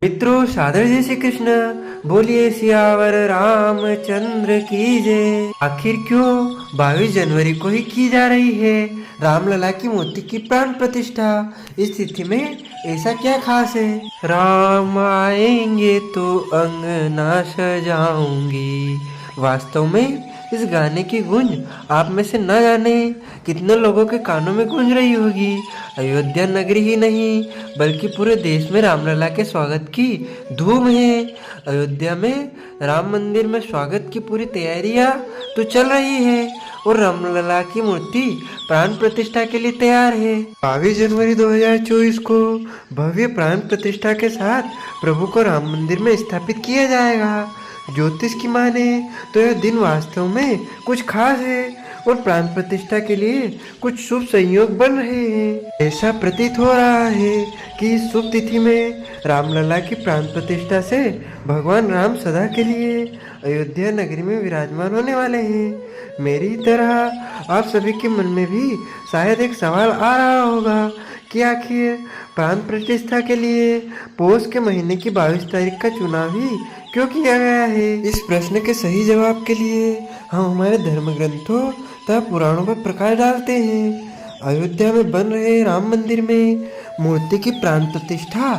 मित्रों, सादर जय श्री कृष्ण। बोलिए सियावर रामचंद्र की जय। आखिर क्यों 22 जनवरी को ही की जा रही है रामलला की मूर्ति की प्राण प्रतिष्ठा? इस तिथि में ऐसा क्या खास है? राम आएंगे तो अंगना सजाऊंगी। वास्तव में इस गाने की गूंज आप में से न जाने कितने लोगों के कानों में गूंज रही होगी। अयोध्या नगरी ही नहीं बल्कि पूरे देश में रामलला के स्वागत की धूम है। अयोध्या में राम मंदिर में स्वागत की पूरी तैयारियां तो चल रही है और रामलला की मूर्ति प्राण प्रतिष्ठा के लिए तैयार है। 22 जनवरी 2024 को भव्य प्राण प्रतिष्ठा के साथ प्रभु को राम मंदिर में स्थापित किया जाएगा। ज्योतिष की माने तो यह दिन वास्तव में कुछ खास है और प्राण प्रतिष्ठा के लिए कुछ शुभ संयोग बन रहे हैं। ऐसा प्रतीत हो रहा है कि इस शुभ तिथि में रामलला की प्राण प्रतिष्ठा से भगवान राम सदा के लिए अयोध्या नगरी में विराजमान होने वाले हैं। मेरी तरह आप सभी के मन में भी शायद एक सवाल आ रहा होगा कि आखिर प्राण प्रतिष्ठा के लिए पौष के महीने की 22 तारीख का चुनाव ही क्यों किया गया है? इस प्रश्न के सही जवाब के लिए हम हमारे धर्म ग्रंथों तथा पुराणों पर प्रकाश डालते हैं। अयोध्या में बन रहे राम मंदिर में मूर्ति की प्राण प्रतिष्ठा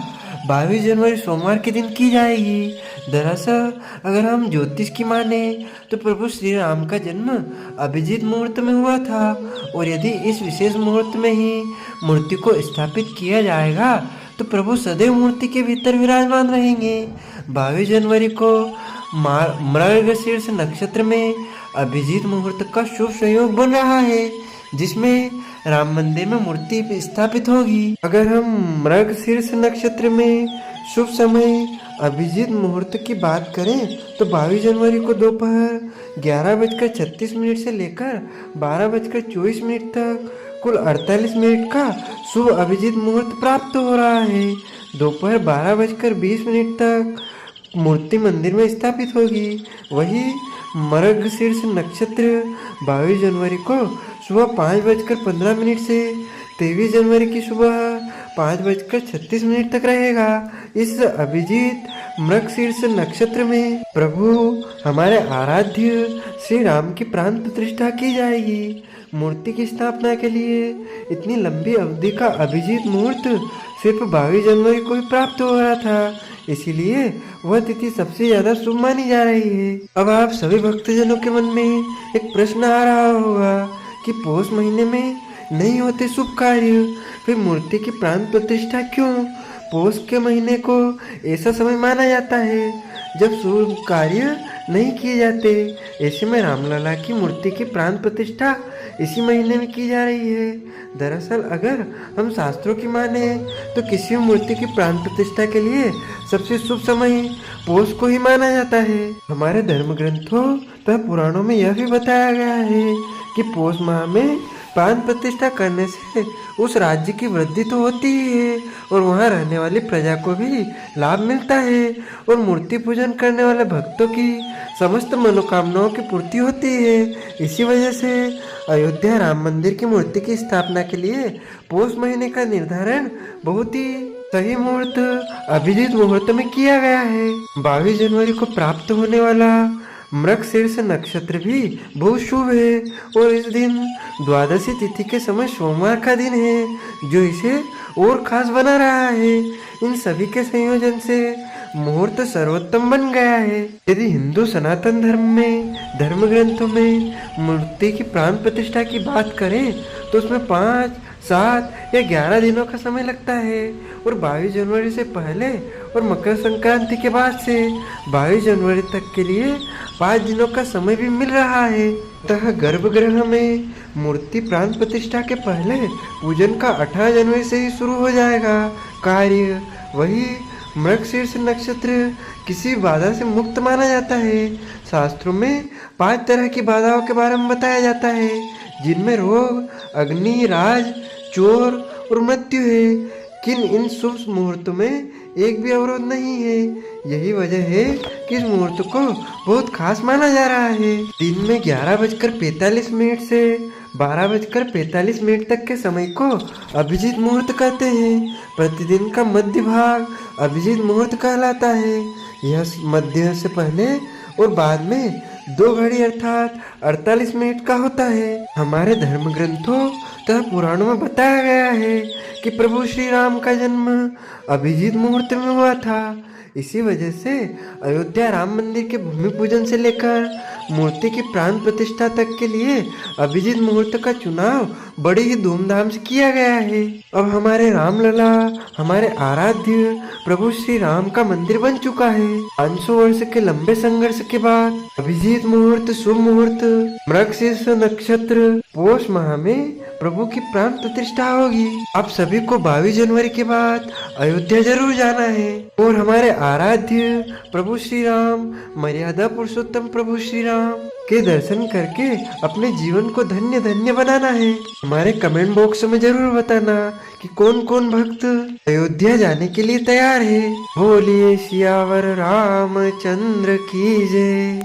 22 जनवरी सोमवार के दिन की जाएगी। दरअसल अगर हम ज्योतिष की माने तो प्रभु श्री राम का जन्म अभिजीत मुहूर्त में हुआ था और यदि इस विशेष मुहूर्त में ही मूर्ति को स्थापित किया जाएगा तो प्रभु सदैव मूर्ति के भीतर विराजमान रहेंगे। 22 जनवरी को मृगशीर्ष नक्षत्र में अभिजीत मुहूर्त का शुभ संयोग बन रहा है जिसमें राम मंदिर में मूर्ति स्थापित होगी। अगर हम मृगशीर्ष नक्षत्र में शुभ समय अभिजीत मुहूर्त की बात करें तो 22 जनवरी को दोपहर 11:36 से लेकर 12:24 तक कुल 48 मिनट का शुभ अभिजीत मुहूर्त प्राप्त हो रहा है। दोपहर 12:20 तक मूर्ति मंदिर में स्थापित होगी। वही मृगशीर्ष नक्षत्र 22 जनवरी को सुबह 5:15 से 23 जनवरी की सुबह 5:36 तक रहेगा। इस अभिजीत मृगशीर्ष नक्षत्र में प्रभु हमारे आराध्य श्री राम की प्राण प्रतिष्ठा की जाएगी। मूर्ति की स्थापना के लिए इतनी लंबी अवधि का अभिजीत मुहूर्त सिर्फ 22 जनवरी को ही प्राप्त हो रहा था, इसीलिए वह तिथि सबसे ज्यादा शुभ मानी जा रही है। अब आप सभी भक्तजनों के मन में एक प्रश्न आ रहा होगा कि पौष महीने में नहीं होते शुभ कार्य, फिर मूर्ति की प्राण प्रतिष्ठा क्यों? पौष के महीने को ऐसा समय माना जाता है जब शुभ कार्य नहीं किए जाते। ऐसे में रामलला की मूर्ति की प्राण प्रतिष्ठा इसी महीने में की जा रही है। दरअसल अगर हम शास्त्रों की माने तो किसी भी मूर्ति की प्राण प्रतिष्ठा के लिए सबसे शुभ समय पौष को ही माना जाता है। हमारे धर्म ग्रंथों तथा पुराणों में यह भी बताया गया है कि पौष माह में प्राण प्रतिष्ठा करने से उस राज्य की वृद्धि तो होती ही है और वहाँ रहने वाली प्रजा को भी लाभ मिलता है और मूर्ति पूजन करने वाले भक्तों की समस्त मनोकामनाओं की पूर्ति होती है। इसी वजह से अयोध्या राम मंदिर की मूर्ति की स्थापना के लिए पौष महीने का निर्धारण बहुत ही सही मुहूर्त अभिजीत मुहूर्त में किया गया है। 22 जनवरी को प्राप्त होने वाला मृगशीर्ष नक्षत्र भी बहुत शुभ है और इस दिन द्वादशी तिथि के समय सोमवार का दिन है जो इसे और खास बना रहा है। इन सभी के संयोजन से मुहूर्त सर्वोत्तम बन गया है। यदि हिंदू सनातन धर्म में धर्म ग्रंथों में मूर्ति की प्राण प्रतिष्ठा की बात करें तो उसमें 5, 7 या 11 दिनों का समय लगता है और 22 जनवरी से पहले और मकर संक्रांति के बाद से 22 जनवरी तक के लिए 5 दिनों का समय भी मिल रहा है। अतः गर्भगृह में मूर्ति प्राण प्रतिष्ठा के पहले पूजन का 18 जनवरी से ही शुरू हो जाएगा कार्य। वही मृगशीर्ष नक्षत्र किसी बाधा से मुक्त माना जाता है। शास्त्रों में 5 तरह की बाधाओं के बारे में बताया जाता है जिनमें रोग, अग्नि, राज, चोर और मृत्यु है। किन इन शुभ मुहूर्तों में एक भी अवरोध नहीं है। यही वजह है कि इस मुहूर्त को बहुत खास माना जा रहा है। दिन में 11:45 से 12:45 तक के समय को अभिजीत मुहूर्त कहते हैं। प्रतिदिन का मध्य भाग अभिजीत मुहूर्त कहलाता है। यह मध्य से पहले और बाद में 2 घड़ी अर्थात 48 मिनट का होता है। हमारे धर्म ग्रंथों तथा पुराणों में बताया गया है कि प्रभु श्री राम का जन्म अभिजीत मुहूर्त में हुआ था। इसी वजह से अयोध्या राम मंदिर के भूमि पूजन से लेकर मूर्ति की प्राण प्रतिष्ठा तक के लिए अभिजीत मुहूर्त का चुनाव बड़ी ही धूमधाम से किया गया है। अब हमारे रामलला, हमारे आराध्य प्रभु श्री राम का मंदिर बन चुका है। 500 वर्ष के लंबे संघर्ष के बाद अभिजीत मुहूर्त, शुभ मुहूर्त, मृगशीर्ष नक्षत्र, पौष माह में प्रभु की प्राण प्रतिष्ठा होगी। आप सभी को 22 जनवरी के बाद अयोध्या जरूर जाना है और हमारे आराध्य प्रभु श्री राम, मर्यादा पुरुषोत्तम प्रभु श्री राम के दर्शन करके अपने जीवन को धन्य धन्य बनाना है। हमारे कमेंट बॉक्स में जरूर बताना कि कौन कौन भक्त अयोध्या जाने के लिए तैयार है। बोलिए सियावर रामचंद्र की जय।